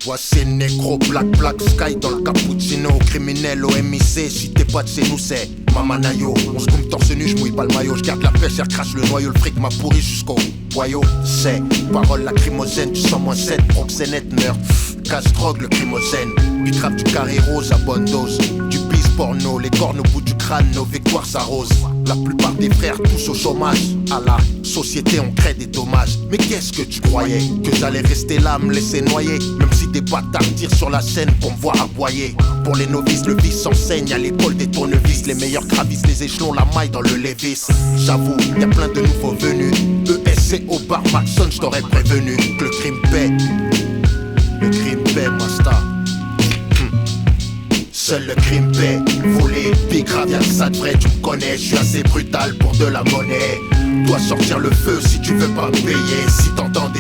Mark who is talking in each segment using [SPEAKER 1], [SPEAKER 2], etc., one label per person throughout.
[SPEAKER 1] Voici négro, black sky dans le cappuccino. Criminel au MIC, si t'es pas de chez nous c'est Mamanayo. On se coupe torse nu, j'mouille pas le maillot. J'garde la pêche, crache le noyau. Le fric m'a pourri jusqu'au boyau. C'est parole lacrymogène, du 100-7, proxénète, meurtre. Casse-drogue, le crimogène. Bitrap du carré rose à bonne dose. Du bis porno, les cornes au bout du crâne, nos victoires s'arrosent. La plupart des frères tous au chômage. À la société on crée des dommages. Mais qu'est-ce que tu croyais? Que j'allais rester là, me laisser noyer? Même si des bâtards tirent sur la scène pour me voir aboyer. Pour les novices, le vice s'enseigne à l'école des tournevis. Les meilleurs gravissent les échelons, la maille dans le Lévis. J'avoue, y'a plein de nouveaux venus. ESC au bar Maxon, j't'aurais prévenu que le crime paie. Le crime paie, Masta. Seul le crime paie. Voler, big grave, y'a ça de vrai, tu me connais. J'suis assez brutal pour de la monnaie. Dois sortir le feu si tu veux pas me payer. Si t'entendais.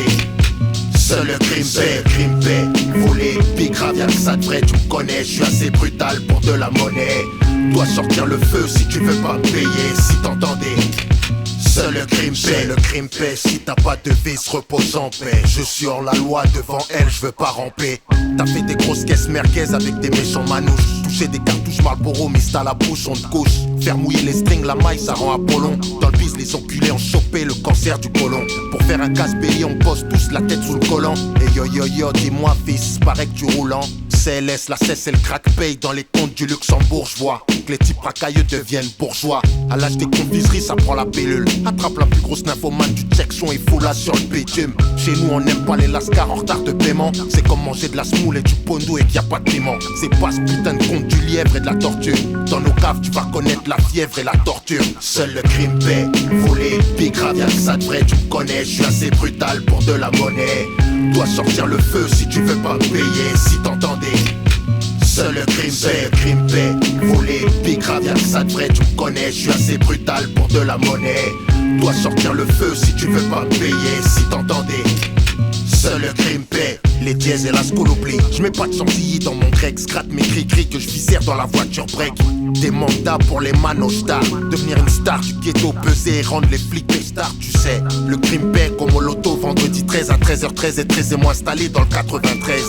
[SPEAKER 1] Seul le crime paie. Voler, big grave, y'a ça de vrai, tu me connais. J'suis assez brutal pour de la monnaie. Dois sortir le feu si tu veux pas me payer. Si t'entendais. Seul le crime paie, si t'as pas de vice, repose en paix. Je suis hors la loi, devant elle, je veux pas ramper. T'as fait des grosses caisses merguez avec des méchants manouches. Toucher des cartouches Marlboro, mist à la bouche, on te couche. Faire mouiller les strings, la maille, ça rend Apollon. Dans le bise, les enculés ont chopé le cancer du côlon. Pour faire un casse-bélier, on pose tous la tête sous le collant. Et yo, dis-moi fils, paraît que tu roules en CLS, la cesse et le crack paye dans les comptes du Luxembourg. Je vois que les types racailleux deviennent bourgeois. À l'âge des confiseries, ça prend la pilule. Attrape la plus grosse nymphomane du section et fout-la sur le bitume. Chez nous, on n'aime pas les lascars en retard de paiement. C'est comme manger de la semoule et du pondo et qu'il n'y a pas de piment. C'est pas ce putain de compte du lièvre et de la tortue. Dans nos caves, tu vas connaître la fièvre et la torture. Seul le crime paie. Voler, big grave, y'a ça de vrai, tu me connais. J'suis assez brutal pour de la monnaie. Dois sortir le feu si tu veux pas me payer. Si t'entendais. Seul le crime paie. Voler, big grave, y'a ça de vrai, tu me connais. J'suis assez brutal pour de la monnaie. Dois sortir le feu si tu veux pas me payer. Si t'entendais. Seul le crime paie. Les dièses et la scoloplie. J'mets pas de chantilly dans mon grec. Scrate mes cris-cris que j'viscère dans la voiture break. Des mandats pour les manos stars. Devenir une star du ghetto, peser et rendre les flics des stars. Tu sais, le crime paie comme au loto. Vendredi 13 à 13h13 et 13 et moi installé dans le 93.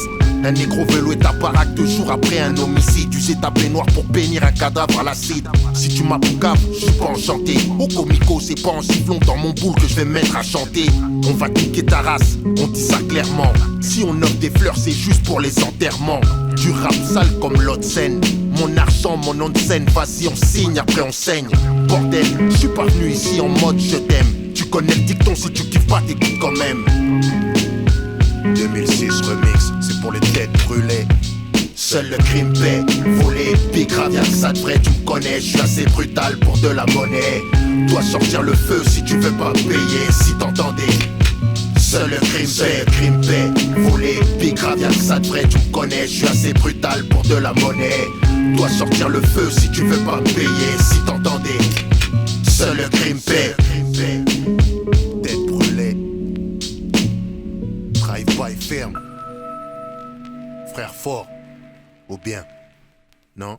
[SPEAKER 1] Un négro veut louer ta baraque 2 jours après un homicide. Usé ta baignoire pour bénir un cadavre à l'acide. Si tu m'appoucaves, je suis pas enchanté. Au comico, c'est pas en sifflant dans mon boule que je vais me mettre à chanter. On va niquer ta race, on dit ça clairement. Si on offre des fleurs, c'est juste pour les enterrements. Du rap sale comme l'autre scène. Mon argent, mon nom de scène, vas-y on signe, après on saigne. Bordel, je suis pas venu ici en mode je t'aime. Tu connais le dicton, si tu kiffes pas, t'écoutes quand même. 2006 remix, c'est pour les têtes brûlées. Seul le crime paie. Voler, big grave, y'a ça de vrai, tu me connais. J'suis assez brutal pour de la monnaie. Dois sortir le feu si tu veux pas me payer. Si t'entendais. Seul le crime paie. Voler, big grave, y'a ça de vrai, tu me connais. J'suis assez brutal pour de la monnaie. Dois sortir le feu si tu veux pas me payer. Si t'entendais. Seul le crime paie. Tête brûlée. Drive-by ferme. Frère fort. Ou bien, non?